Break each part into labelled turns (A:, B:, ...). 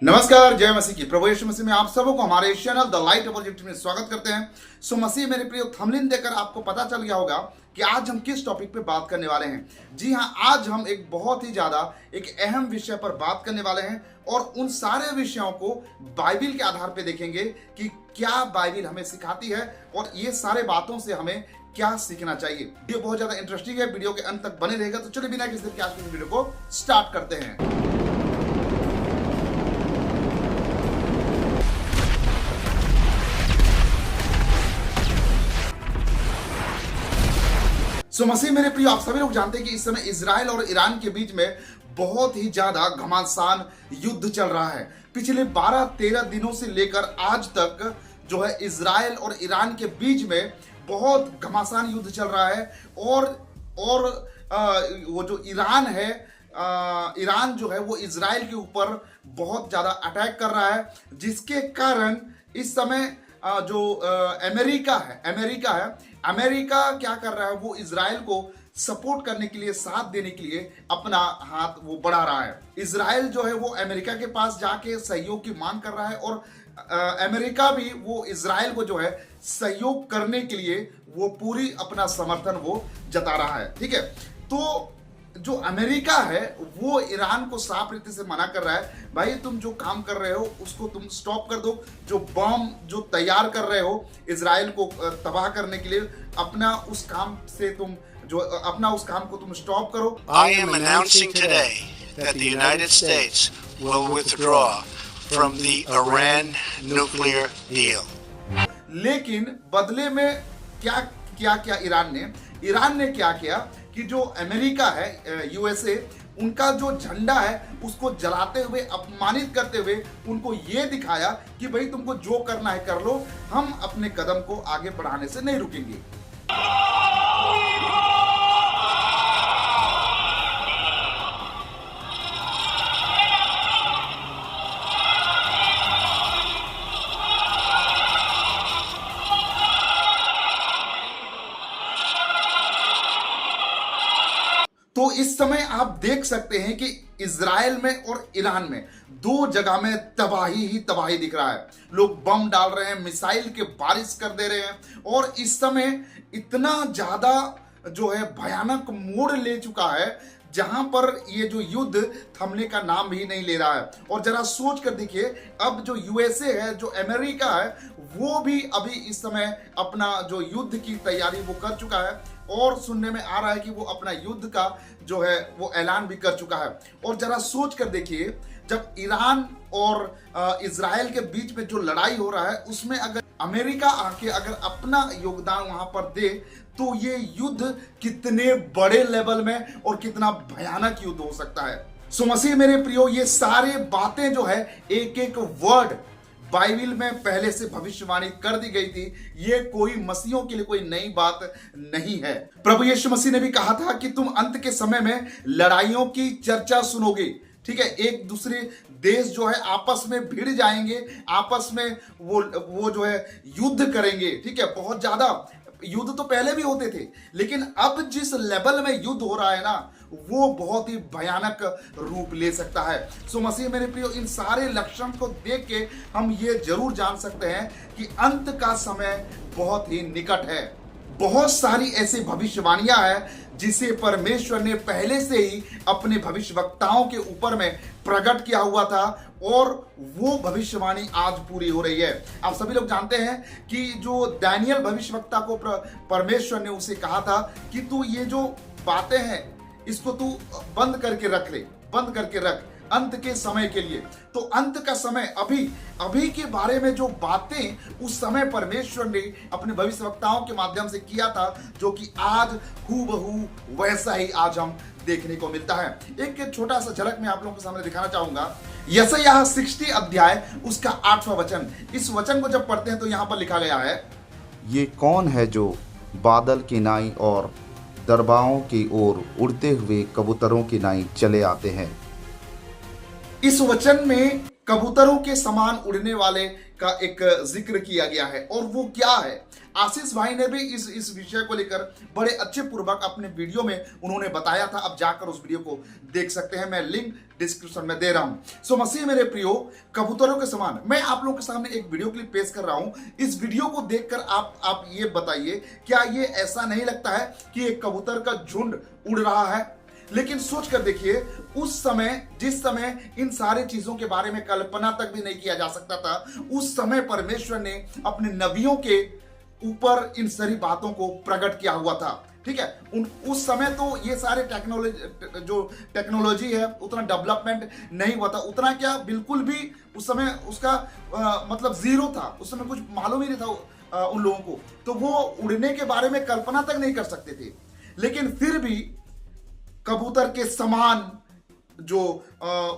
A: नमस्कार, जय मसीह की। प्रभु यीशु मसीह में आप सबको हमारे चैनल द लाइट प्रोजेक्ट में स्वागत करते हैं। सो मसीह मेरे प्रिय, थंबनेल देखकर आपको पता चल गया होगा कि आज हम किस टॉपिक पे बात करने वाले हैं। जी हाँ, आज हम एक बहुत ही ज्यादा एक अहम विषय पर बात करने वाले हैं और उन सारे विषयों को बाइबिल के आधार पे देखेंगे कि क्या बाइबिल हमें सिखाती है और ये सारे बातों से हमें क्या सीखना चाहिए। वीडियो बहुत ज्यादा इंटरेस्टिंग है, वीडियो के अंत तक बने रहेगा। तो चलिए बिना किसी देर के आज की वीडियो को स्टार्ट करते हैं। मसीह मेरे प्रिय, आप सभी लोग जानते हैं कि इस समय इजराइल और ईरान के बीच में बहुत ही ज्यादा घमासान युद्ध चल रहा है। पिछले 12-13 दिनों से लेकर आज तक जो है इजराइल और ईरान के बीच में बहुत घमासान युद्ध चल रहा है। और वो जो ईरान है, ईरान जो है वो इजराइल के ऊपर बहुत ज्यादा अटैक कर रहा है, जिसके कारण इस समय जो अमेरिका क्या कर रहा है, वो इजराइल को सपोर्ट करने के लिए, साथ देने के लिए अपना हाथ वो बढ़ा रहा है। इजराइल जो है वो अमेरिका के पास जाके सहयोग की मांग कर रहा है और अमेरिका भी वो इजराइल को जो है सहयोग करने के लिए वो पूरी अपना समर्थन वो जता रहा है। ठीक है, तो जो अमेरिका है वो ईरान को साफ रीति से मना कर रहा है, भाई तुम जो काम कर रहे हो उसको तुम स्टॉप कर दो। जो बम जो तैयार कर रहे हो इजराइल को तबाह करने के लिए, अपना उस काम को तुम स्टॉप करो।
B: I am announcing today that the United States will withdraw from the Iran nuclear deal.
A: लेकिन बदले में क्या किया ईरान ने क्या किया कि जो अमेरिका है, यूएसए, उनका जो झंडा है उसको जलाते हुए, अपमानित करते हुए उनको ये दिखाया कि भाई तुमको जो करना है कर लो, हम अपने कदम को आगे बढ़ाने से नहीं रुकेंगे। तो इस समय आप देख सकते हैं कि इजराइल में और ईरान में दो जगह में तबाही ही तबाही दिख रहा है। लोग बम डाल रहे हैं, मिसाइल के बारिश कर दे रहे हैं और इस समय इतना ज्यादा जो है भयानक मोड़ ले चुका है जहां पर ये जो युद्ध थमने का नाम भी नहीं ले रहा है। और जरा सोच कर देखिए, अब जो यूएसए है, जो अमेरिका है, वो भी अभी इस समय अपना जो युद्ध की तैयारी वो कर चुका है और सुनने में आ रहा है कि वो अपना युद्ध का जो है वो ऐलान भी कर चुका है। और जरा सोच कर देखिए, जब ईरान और इजराइल के बीच में जो लड़ाई हो रहा है उसमें अगर अमेरिका आके अगर अपना योगदान वहां पर दे तो ये युद्ध कितने बड़े लेवल में और कितना भयानक युद्ध हो सकता है। सो मसीह मेरे प्रियो, ये सारे बातें जो है एक एक वर्ड बाइबिल में पहले से भविष्यवाणी कर दी गई थी। ये कोई मसीहों के लिए कोई नई बात नहीं है। प्रभु यीशु मसीह ने भी कहा था कि तुम अंत के समय में लड़ाइयों की चर्चा सुनोगे। ठीक है, एक दूसरे देश जो है आपस में भिड़ जाएंगे, आपस में वो जो है युद्ध करेंगे। ठीक है, बहुत ज्यादा युद्ध तो पहले भी होते थे, लेकिन अब जिस लेवल में युद्ध हो रहा है ना, वो बहुत ही भयानक रूप ले सकता है। सो मसीह मेरे प्रियो, इन सारे लक्षण को देख के हम ये जरूर जान सकते हैं कि अंत का समय बहुत ही निकट है। बहुत सारी ऐसी भविष्यवाणियां हैं जिसे परमेश्वर ने पहले से ही अपने भविष्यवक्ताओं के ऊपर में प्रकट किया हुआ था और वो भविष्यवाणी आज पूरी हो रही है। आप सभी लोग जानते हैं कि जो दानियल भविष्यवक्ता को परमेश्वर ने उसे कहा था कि तू ये जो बातें हैं इसको तू बंद करके रख अंत के समय के लिए। तो अंत का समय अभी के बारे में जो बातें उस समय परमेश्वर ने अपने भविष्यवक्ताओं के माध्यम से किया था, जो कि आज हूबहू वैसा ही आज हम देखने को मिलता है। एक छोटा सा झलक मैं आप लोगों के सामने दिखाना चाहूंगा। यशायाह 60 अध्याय उसका 8वां वचन। इस वचन को जब पढ़ते हैं तो यहां पर लिखा गया है,
C: ये कौन है जो बादल की नाई और दरबाओं की ओर उड़ते हुए कबूतरों की नाई चले आते हैं।
A: इस वचन में कबूतरों के समान उड़ने वाले का एक जिक्र किया गया है, और वो क्या है? आशीष भाई ने भी इस विषय को लेकर बड़े अच्छे पूर्वक अपने वीडियो में उन्होंने बताया था। अब जाकर उस वीडियो को देख सकते हैं, मैं लिंक डिस्क्रिप्शन में दे रहा हूं। सो मसीह मेरे प्रियो, कबूतरों के समान मैं आप लोगों के सामने एक वीडियो क्लिप पेश कर रहा हूं। इस वीडियो को देखकर आप ये बताइए, क्या ये ऐसा नहीं लगता है कि एक कबूतर का झुंड उड़ रहा है? लेकिन सोच कर देखिए, उस समय, जिस समय इन सारी चीजों के बारे में कल्पना तक भी नहीं किया जा सकता था, उस समय परमेश्वर ने अपने नबियों के ऊपर इन सारी बातों को प्रकट किया हुआ था। ठीक है, उस समय तो ये सारे टेक्नोलॉजी है उतना डेवलपमेंट नहीं हुआ था, उतना क्या बिल्कुल भी उस समय उसका मतलब जीरो था। उस समय कुछ मालूम ही नहीं था उन लोगों को, तो वो उड़ने के बारे में कल्पना तक नहीं कर सकते थे। लेकिन फिर भी कबूतर के समान जो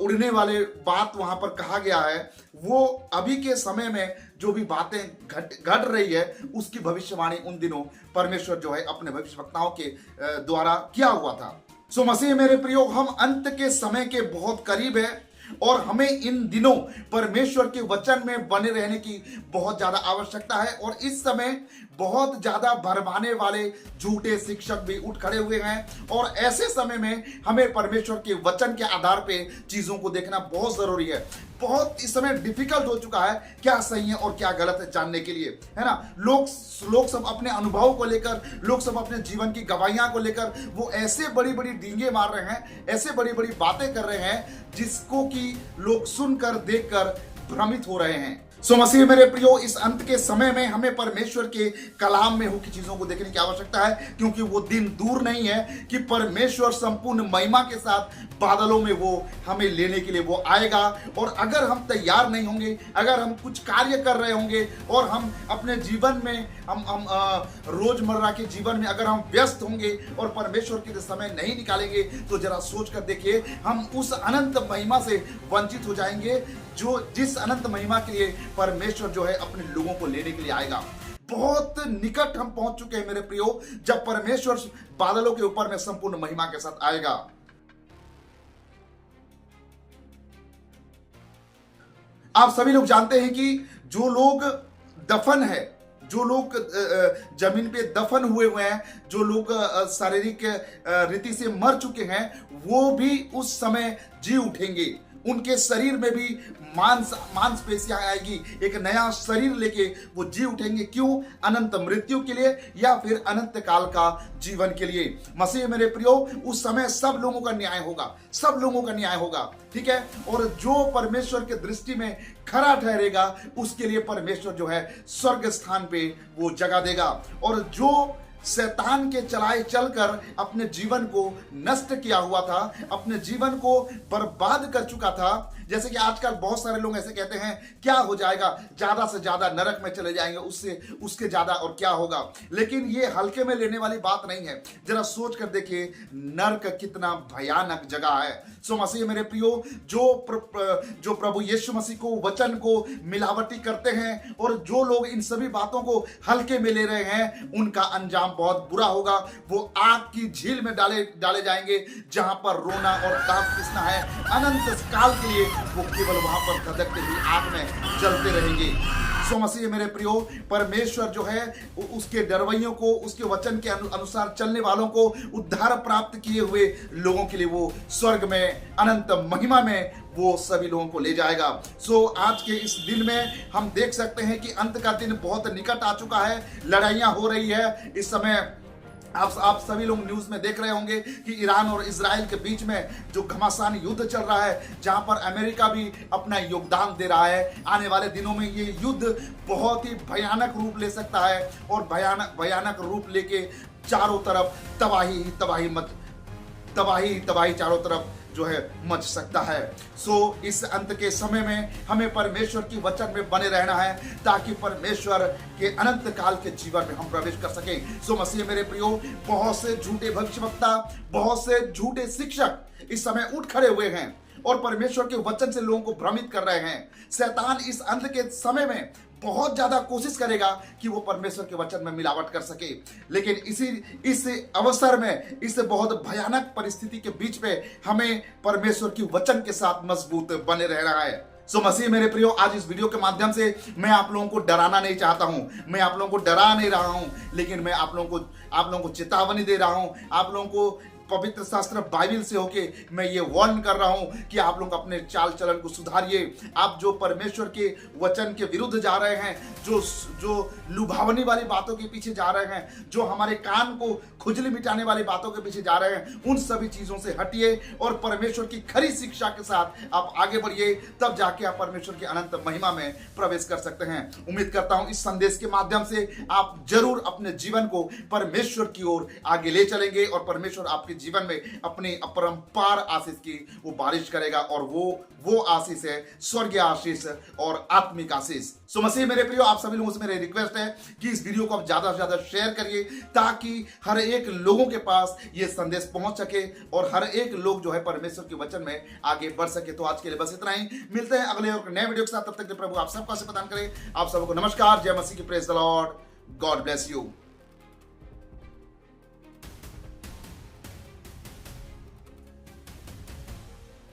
A: उड़ने वाले बात वहां पर कहा गया है, वो अभी के समय में जो भी बातें घट रही है उसकी भविष्यवाणी उन दिनों परमेश्वर जो है अपने भविष्यवक्ताओं के द्वारा किया हुआ था। सो मसीह मेरे प्रियो, हम अंत के समय के बहुत करीब है और हमें इन दिनों परमेश्वर के वचन में बने रहने की बहुत ज्यादा आवश्यकता है। और इस समय बहुत ज्यादा भरमाने वाले झूठे शिक्षक भी उठ खड़े हुए हैं, और ऐसे समय में हमें परमेश्वर के वचन के आधार पे चीजों को देखना बहुत जरूरी है। बहुत इस समय डिफिकल्ट हो चुका है क्या सही है और क्या गलत है जानने के लिए, है ना। लोग सब अपने अनुभव को लेकर, लोग सब अपने जीवन की गवाहियां को लेकर वो ऐसे बड़ी बड़ी डींगे मार रहे हैं, ऐसे बड़ी बड़ी बातें कर रहे हैं जिसको कि लोग सुनकर देखकर भ्रमित हो रहे हैं। सो मसीह मेरे प्रियो, इस अंत के समय में हमें परमेश्वर के कलाम में हो की चीजों को देखने की आवश्यकता है, क्योंकि वो दिन दूर नहीं है कि परमेश्वर संपूर्ण महिमा के साथ बादलों में वो हमें लेने के लिए वो आएगा। और अगर हम तैयार नहीं होंगे, अगर हम कुछ कार्य कर रहे होंगे और हम अपने जीवन में हम रोजमर्रा के जीवन में अगर हम व्यस्त होंगे और परमेश्वर के लिए समय नहीं निकालेंगे, तो जरा सोच कर देखिए, हम उस अनंत महिमा से वंचित हो जाएंगे जिस अनंत महिमा के लिए परमेश्वर जो है अपने लोगों को लेने के लिए आएगा। बहुत निकट हम पहुंच चुके हैं मेरे प्रियो, जब परमेश्वर बादलों के ऊपर में संपूर्ण महिमा के साथ आएगा। आप सभी लोग जानते हैं कि जो लोग दफन है, जो लोग जमीन पे दफन हुए हैं, जो लोग शारीरिक रीति से मर चुके हैं, वो भी उस समय जी उठेंगे। उनके शरीर में भी मांसपेशियां आएगी, एक नया शरीर लेके वो जी उठेंगे। क्यों? अनंत मृत्यु के लिए या फिर अनंत काल का जीवन के लिए। मसीह मेरे प्रियो, उस समय सब लोगों का न्याय होगा, सब लोगों का न्याय होगा। ठीक है, और जो परमेश्वर के दृष्टि में खरा ठहरेगा उसके लिए परमेश्वर जो है स्वर्ग स्थान पे वो जगह देगा। और जो शैतान के चलाए चलकर अपने जीवन को नष्ट किया हुआ था, अपने जीवन को बर्बाद कर चुका था, जैसे कि आजकल बहुत सारे लोग ऐसे कहते हैं, क्या हो जाएगा, ज्यादा से ज्यादा नरक में चले जाएंगे, उसके ज्यादा और क्या होगा। लेकिन ये हल्के में लेने वाली बात नहीं है। जरा सोच कर देखिए, नरक कितना भयानक जगह है। सो मसीह मेरे प्रियो, जो प्रभु यीशु मसीह को, वचन को मिलावटी करते हैं और जो लोग इन सभी बातों को हल्के में ले रहे हैं, उनका अंजाम बहुत बुरा होगा। वो आग की झील में डाले जाएंगे, जहां पर रोना और दांत पिसना है। अनंत काल के लिए वो केवल वहां पर धधकती हुई आग में जलते रहेंगे। सो मसीह मेरे प्रियो, परमेश्वर जो है उसके डरवैयों को, उसके वचन के अनुसार चलने वालों को, उद्धार प्राप्त किए हुए लोगों के लिए वो स्वर्ग में अनंत महिमा में वो सभी लोगों को ले जाएगा। सो आज के इस दिन में हम देख सकते हैं कि अंत का दिन बहुत निकट आ चुका है। लड़ाइयां हो रही है इस समय। आप सभी लोग न्यूज में देख रहे होंगे कि ईरान और इजराइल के बीच में जो घमासान युद्ध चल रहा है, जहां पर अमेरिका भी अपना योगदान दे रहा है। आने वाले दिनों में ये युद्ध बहुत ही भयानक रूप ले सकता है, और भयानक रूप लेके चारों तरफ तबाही चारों तरफ जो है मच सकता है। सो इस अंत के समय में हमें परमेश्वर की वचन में बने रहना है, ताकि परमेश्वर के अनंत काल के जीवन में हम प्रवेश कर सकें। सो मसीह मेरे प्रियो, बहुत से झूठे भविष्यवक्ता, बहुत से झूठे शिक्षक इस समय उठ खड़े हुए हैं और परमेश्वर के वचन से लोगों को भ्रमित कर रहे हैं। शैतान इस अंत के समय में बहुत ज्यादा कोशिश करेगा कि वो परमेश्वर के वचन में मिलावट कर सके। लेकिन इस अवसर में, इस बहुत भयानक परिस्थिति के बीच में हमें परमेश्वर की वचन के साथ मजबूत बने रहना है। सो मसीह मेरे प्रियो, आज इस वीडियो के माध्यम से मैं आप लोगों को डराना नहीं चाहता हूं, मैं आप लोगों को डरा नहीं रहा हूं, लेकिन मैं आप लोगों को चेतावनी दे रहा हूं, आप लोगों को पवित्र शास्त्र बाइबल से होके मैं ये वार्न कर रहा हूं कि आप लोग अपने चाल चलन को सुधारिए। आप जो परमेश्वर के वचन के विरुद्ध जा रहे हैं, जो लुभावनी वाली बातों के पीछे जा रहे हैं, जो हमारे कान को खुजली मिटाने वाली बातों के पीछे जा रहे हैं, उन सभी चीजों से हटिए और परमेश्वर की खरी शिक्षा के साथ आप आगे बढ़िए। तब जाके आप परमेश्वर की अनंत महिमा में प्रवेश कर सकते हैं। उम्मीद करता हूं इस संदेश के माध्यम से आप जरूर अपने जीवन को परमेश्वर की ओर आगे ले चलेंगे और परमेश्वर आपके जीवन में अपनी अपरंपार आशीष की वो बारिश करेगा, और वो आशीष है स्वर्गीय आशीष और आत्मिक आशीष। सो मसीह मेरे प्रियो, आप सभी लोगों से मेरी रिक्वेस्ट है कि इस वीडियो को आप ज्यादा से ज्यादा शेयर करिए, ताकि हर एक लोगों के पास ये संदेश पहुंच सके और हर एक लोग जो है परमेश्वर के वचन में आगे बढ़ सके। तो आज के लिए बस इतना ही, मिलते हैं अगले और नए वीडियो के साथ। तब तक के प्रभु आप सबका प्रदान करें। आप सबको नमस्कार, जय मसीह की, praise the Lord, God bless you.